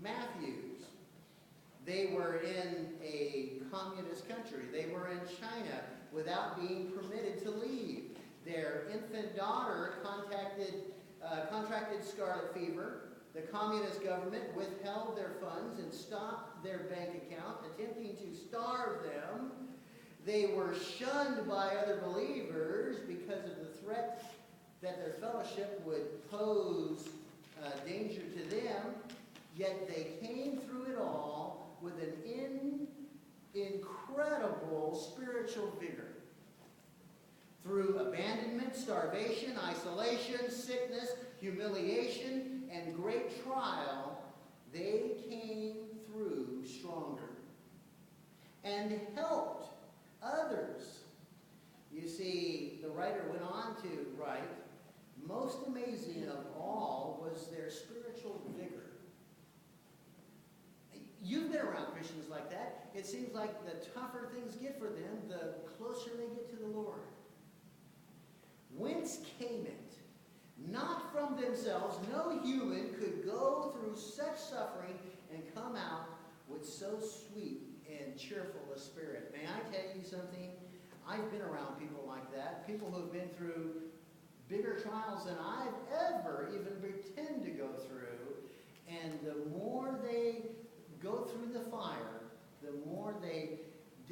Matthews. They were in a communist country. They were in China without being permitted to leave. Their infant daughter contracted scarlet fever. The communist government withheld their funds and stopped their bank account, attempting to starve them. They were shunned by other believers because of the threat that their fellowship would pose danger to them. Yet they came through it all with an incredible spiritual vigor. Through abandonment, starvation, isolation, sickness, humiliation, and great trial, they came through stronger and helped others. You see, the writer went on to write, most amazing of all was their spiritual vigor. You've been around Christians like that. It seems like the tougher things get for them, the closer they get to the Lord. Whence came it? Not from themselves. No human could go through such suffering and come out with so sweet and cheerful a spirit. May I tell you something? I've been around people like that. People who have been through bigger trials than I've ever even pretend to go through. And the more they go through the fire, the more they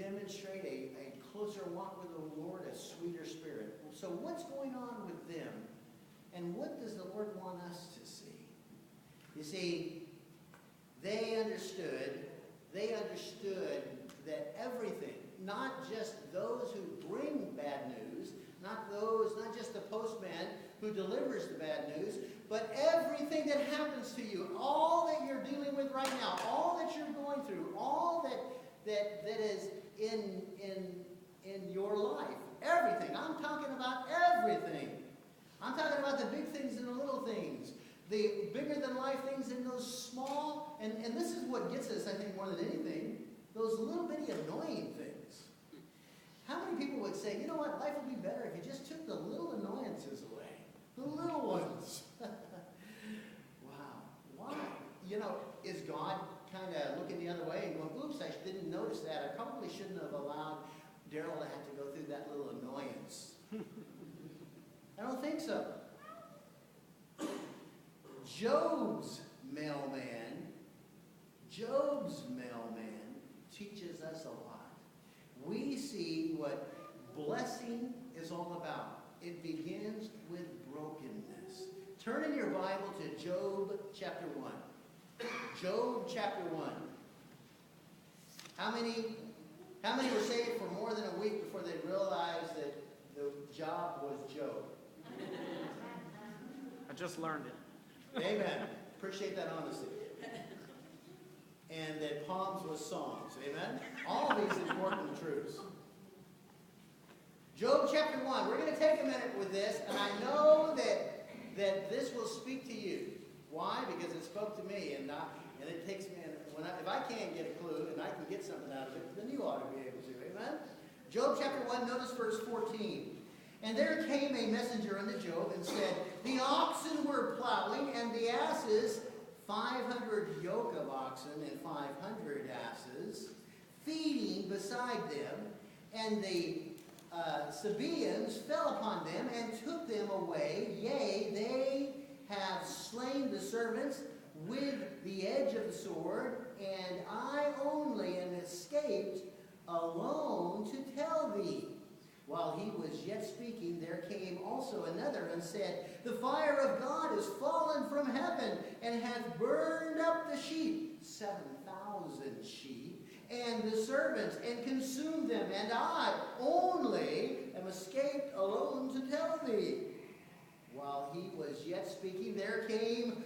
demonstrate a closer walk with the Lord, a sweeter spirit. So what's going on with them? And what does the Lord want us to see? You see, they understood that everything, not just those who bring bad news, not just the postman who delivers the bad news, but everything that happens to you, all that you're dealing with right now, all that you're going through, all that is in your life, everything. I'm talking about everything. I'm talking about the big things and the little things, the bigger than life things and those small, and this is what gets us, I think, more than anything, those little bitty annoying things. How many people would say, you know what, life would be better if you just took the little annoyances away, the little ones. Wow. Why? You know, is God kind of looking the other way and going, oops, I didn't notice that. I probably shouldn't have allowed Daryl to have to go through that little annoyance. I don't think so. Job's mailman teaches us a lot. We see what blessing is all about. It begins with brokenness. Turn in your Bible to Job chapter 1. Job chapter 1. How many were saved for more than a week before they realized that the job was Job? I just learned it. Amen. Appreciate that honesty. And that palms was songs. Amen. All these important truths. Job chapter 1. We're going to take a minute with this, and I know that this will speak to you. Why? Because it spoke to me, and it takes me. If I can't get a clue and I can get something out of it, then you ought to be able to. Amen. Job chapter 1. Notice verse 14. And there came a messenger unto Job and said, the oxen were plowing, and the asses, 500 yoke of oxen and 500 asses, feeding beside them. And the Sabaeans fell upon them and took them away. Yea, they have slain the servants with the edge of the sword, and I only am escaped alone to tell thee. While he was yet speaking, there came also another and said, the fire of God is fallen from heaven, and hath burned up the sheep, 7,000 sheep, and the servants, and consumed them, and I only am escaped alone to tell thee. While he was yet speaking, there came,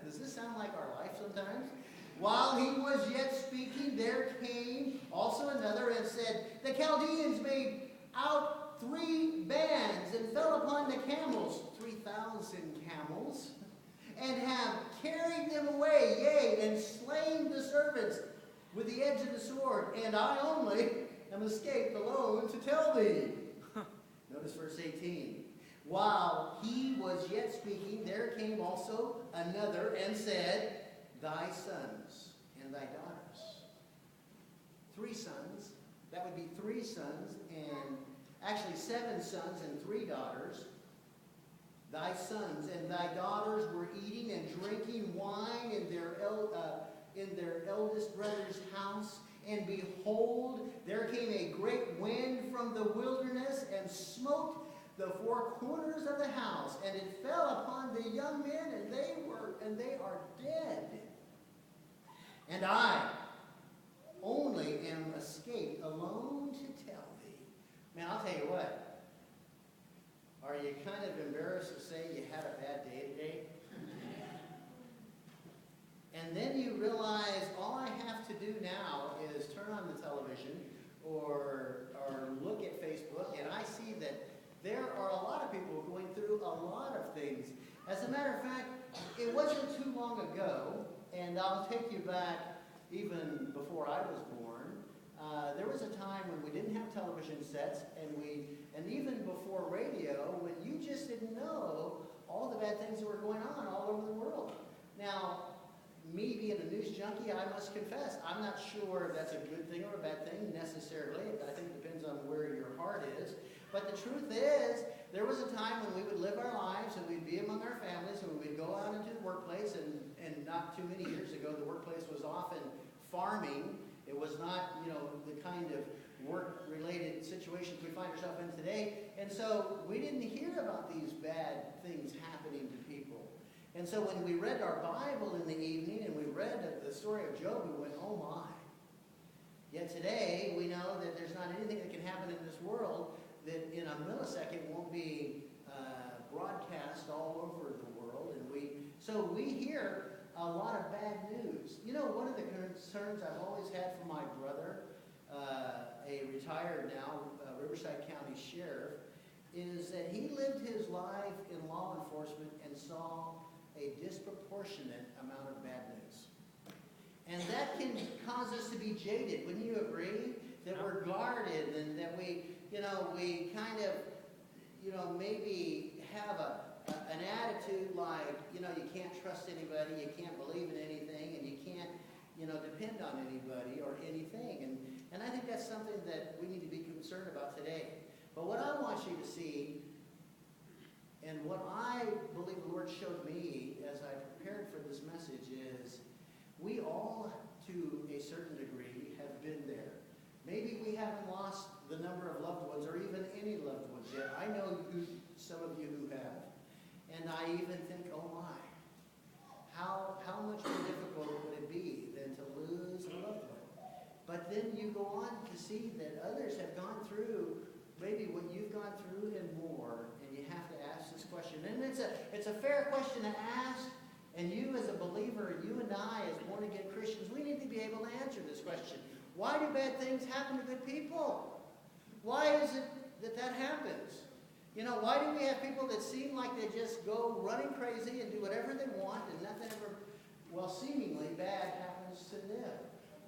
does this sound like our life sometimes? While he was yet speaking, there came also another and said, the Chaldeans made out 3 bands and fell upon the camels, 3,000 camels, and have carried them away, yea, and slain the servants with the edge of the sword, and I only am escaped alone to tell thee. Notice verse 18. While he was yet speaking, there came also another and said, thy sons and thy daughters. 3 sons. That would be 3 sons, and actually 7 sons and 3 daughters. Thy sons and thy daughters were eating and drinking wine in their eldest brother's house. And behold, there came a great wind from the wilderness and smote the 4 corners of the house, and it fell upon the young men, and they are dead. And I only am escaped alone to tell thee. Man, I'll tell you what. Are you kind of embarrassed to say you had a bad day today? And then you realize all I have to do now is turn on the television or look at Facebook, and I see that there are a lot of people going through a lot of things. As a matter of fact, it wasn't too long ago, and I'll take you back even before I was born. There was a time when we didn't have television sets, and even before radio, when you just didn't know all the bad things that were going on all over the world. Now, me being a news junkie, I must confess, I'm not sure if that's a good thing or a bad thing necessarily. I think it depends on where your heart is. But the truth is, there was a time when we would live our lives and we'd be among our families and we'd go out into the workplace, and not too many years ago, the workplace was often farming. It was not, the kind of work-related situations we find ourselves in today. And so we didn't hear about these bad things happening to people. And so when we read our Bible in the evening and we read the story of Job, we went, oh my. Yet today, we know that there's not anything that can happen in this world that in a millisecond won't be broadcast all over the world. So we hear a lot of bad news. One of the concerns I've always had for my brother, a retired now Riverside County Sheriff, is that he lived his life in law enforcement and saw a disproportionate amount of bad news. And that can cause us to be jaded. Wouldn't you agree? That we're guarded and that we kind of, maybe have an attitude like, you can't trust anybody, you can't believe in anything, and you can't, depend on anybody or anything. And I think that's something that we need to be concerned about today. But what I want you to see, and what I believe the Lord showed me as I prepared for this message, is we all, to a certain degree, have been there. Maybe we haven't lost the number of loved ones or even any loved ones yet. I know some of you who have. And I even think, oh my, how much more difficult would it be than to lose a loved one? But then you go on to see that others have gone through maybe what you've gone through and more, and you have to ask this question. And it's a fair question to ask, and you as a believer, you and I as born-again Christians, we need to be able to answer this question. Why do bad things happen to good people? Why is it that happens? Why do we have people that seem like they just go running crazy and do whatever they want and nothing ever, seemingly bad happens to them?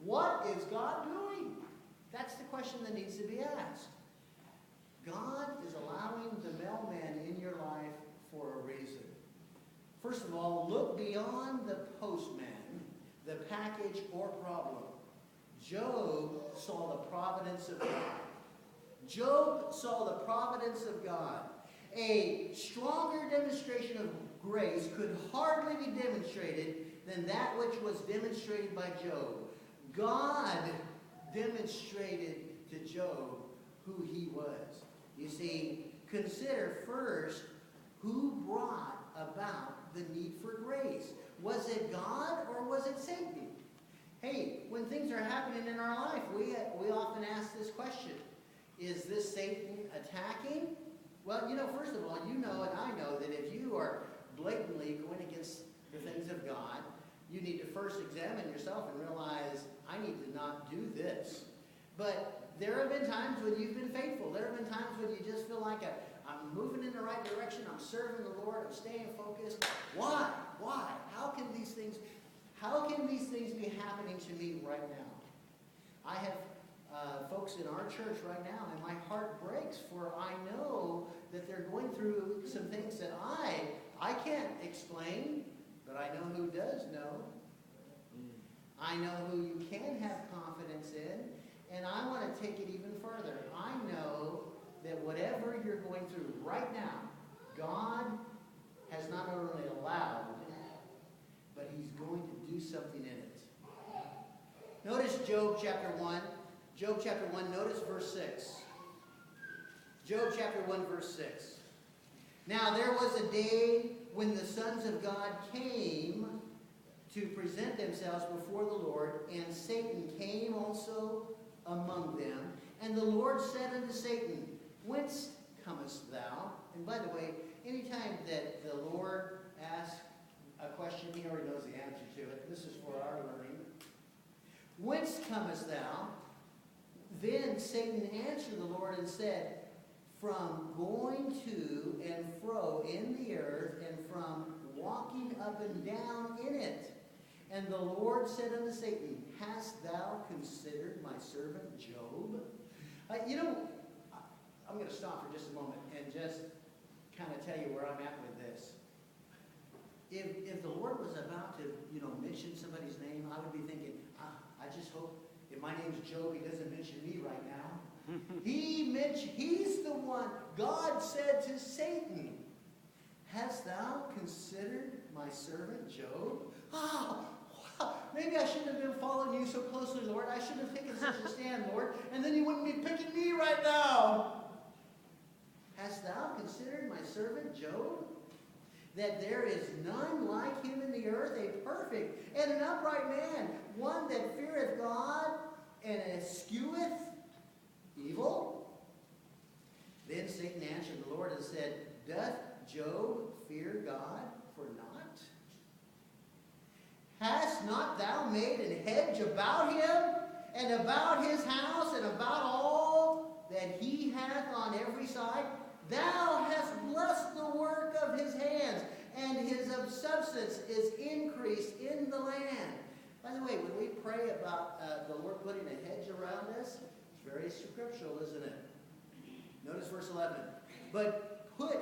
What is God doing? That's the question that needs to be asked. God is allowing the mailman in your life for a reason. First of all, look beyond the postman, the package or problem. Job saw the providence of God. Job saw the providence of God. A stronger demonstration of grace could hardly be demonstrated than that which was demonstrated by Job. God demonstrated to Job who he was. You see, consider first who brought about the need for grace. Was it God or was it Satan? Hey, when things are happening in our life, we often ask this question. Is this Satan attacking? Well, first of all, and I know that if you are blatantly going against the things of God, you need to first examine yourself and realize, I need to not do this. But there have been times when you've been faithful. There have been times when you just feel like I'm moving in the right direction. I'm serving the Lord. I'm staying focused. Why? Why? How can these things be happening to me right now? I have folks in our church right now, and my heart breaks, for I know that they're going through some things that I can't explain, but I know who does know. I know who you can have confidence in, and I want to take it even further. I know that whatever you're going through right now, God has not only allowed, but He's going to do something in it. Notice Job chapter 1. Job chapter 1, notice verse 6. Job chapter 1, verse 6. Now there was a day when the sons of God came to present themselves before the Lord, and Satan came also among them. And the Lord said unto Satan, Whence comest thou? And by the way, anytime that the Lord asks a question, He already knows the answer to it. This is for our learning. Whence comest thou? Then Satan answered the Lord and said, From going to and fro in the earth, and from walking up and down in it. And the Lord said unto Satan, Hast thou considered my servant Job? I'm going to stop for just a moment and just kind of tell you where I'm at with this. If the Lord was about to, mention somebody's name, I would be thinking, I just hope if my name's Job, He doesn't mention me right now. He's the one. God said to Satan, Hast thou considered my servant Job? Maybe I shouldn't have been following you so closely, Lord. I shouldn't have taken such a stand, Lord. And then you wouldn't be picking me right now. Hast thou considered my servant Job? That there is none like him in the earth, a perfect and an upright man, one that feareth God and escheweth evil? Then Satan answered the Lord and said, Doth Job fear God for naught? Hast not thou made an hedge about him, and about his house, and about all that he hath on every side? Thou hast blessed the work of his hands, and his substance is increased in the land. By the way, when we pray about the Lord putting a hedge around us, it's very scriptural, isn't it? Notice verse 11. But put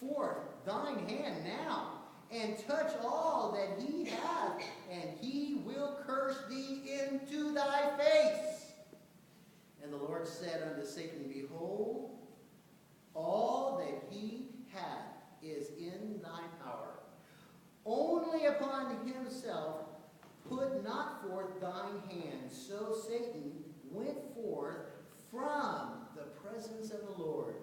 forth thine hand now, and touch all that he hath, and he will curse thee into thy face. And the Lord said unto Satan, Behold, all that he hath is in thy power. Only upon himself put not forth thine hand. So Satan went forth from the presence of the Lord.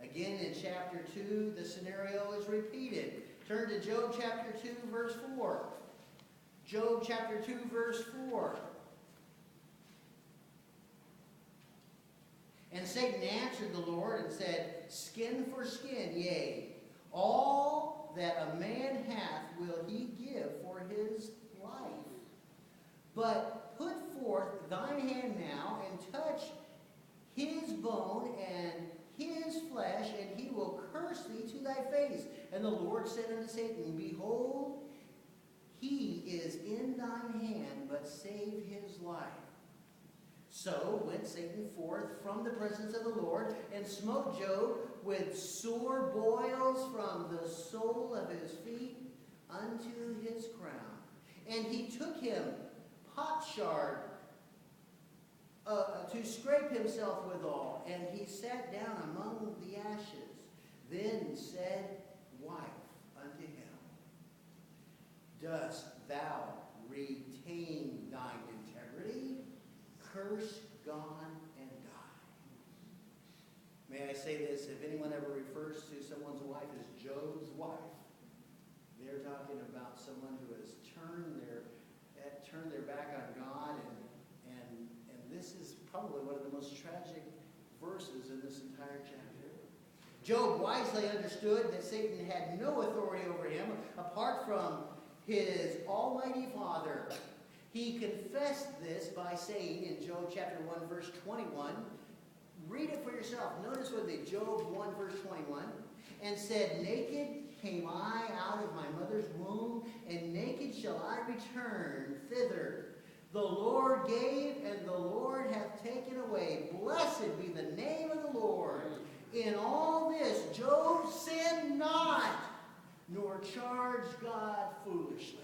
Again, in chapter 2, the scenario is repeated. Turn to Job chapter 2, verse 4. Job chapter 2, verse 4. And Satan answered the Lord and said, Skin for skin, yea, all that a man hath will he give for his life. But put forth thine hand now, and touch his bone and his flesh, and he will curse thee to thy face. And the Lord said unto Satan, Behold, he is in thine hand, but save his life. So went Satan forth from the presence of the Lord, and smote Job with sore boils from the sole of his feet unto his crown. And he took him potsherd to scrape himself withal, and he sat down among the ashes. Then said wife unto him, Dost thou retain thine integrity? Curse God and die. May I say this, if anyone ever refers to someone's wife as Job's wife, they're talking about someone who has turned their back on God, and this is probably one of the most tragic verses in this entire chapter. Job wisely understood that Satan had no authority over him apart from his almighty Father. He confessed this by saying in Job chapter 1, verse 21, read it for yourself. Notice with me, Job 1, verse 21, and said, Naked came I out of my mother's womb, and naked shall I return thither. The Lord gave, and the Lord hath taken away. Blessed be the name of the Lord. In all this, Job sinned not, nor charged God foolishly.